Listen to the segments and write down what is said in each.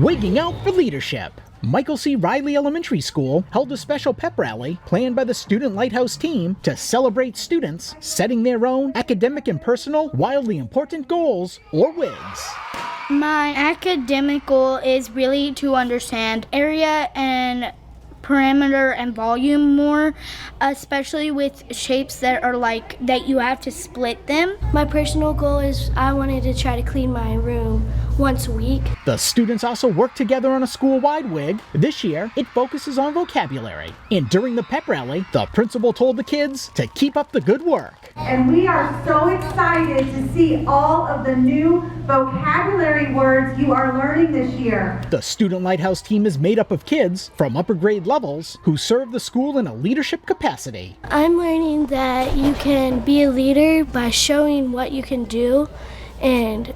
Wigging out for leadership. Michael C. Riley Elementary School held a special pep rally planned by the Student Lighthouse Team to celebrate students setting their own academic and personal, wildly important goals or WIGs. My academic goal is really to understand area and parameter and volume more, especially with shapes that are like that you have to split them. My personal goal is I wanted to try to clean my room once a week. The students also work together on a school-wide WIG. This year, it focuses on vocabulary. And during the pep rally, the principal told the kids to keep up the good work. And we are so excited to see all of the new vocabulary words you are learning this year. The Student Lighthouse Team is made up of kids from upper grade levels who serve the school in a leadership capacity. I'm learning that you can be a leader by showing what you can do and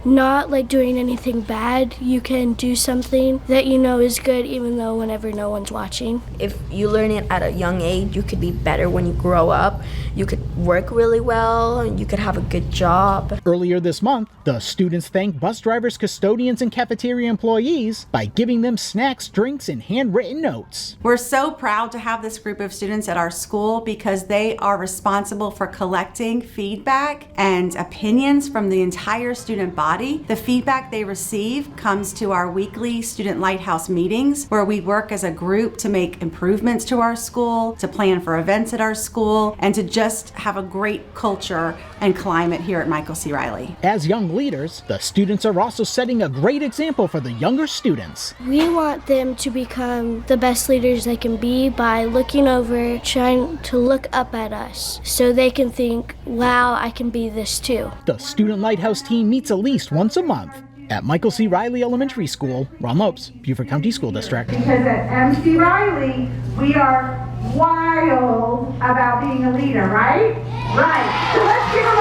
not like doing anything bad. You can do something that you know is good even though whenever no one's watching. If you learn it at a young age, you could be better when you grow up. You could work really well and you could have a good job. Earlier this month, the students thanked bus drivers, custodians, and cafeteria employees by giving them snacks, drinks, and handwritten notes. We're so proud to have this group of students at our school because they are responsible for collecting feedback and opinions from the entire student body. The feedback they receive comes to our weekly Student Lighthouse meetings where we work as a group to make improvements to our school, to plan for events at our school, and to just have a great culture and climate here at Michael C. Riley. As young leaders, the students are also setting a great example for the younger students. We want them to become the best leaders they can be by looking over, trying to look up at us so they can think, wow, I can be this too. The Student Lighthouse Team meets at least once a month at Michael C. Riley Elementary School, Ron Lopes, Beaufort County School District. Because at MC Riley, we are wild about being a leader, right? Right. So let's give a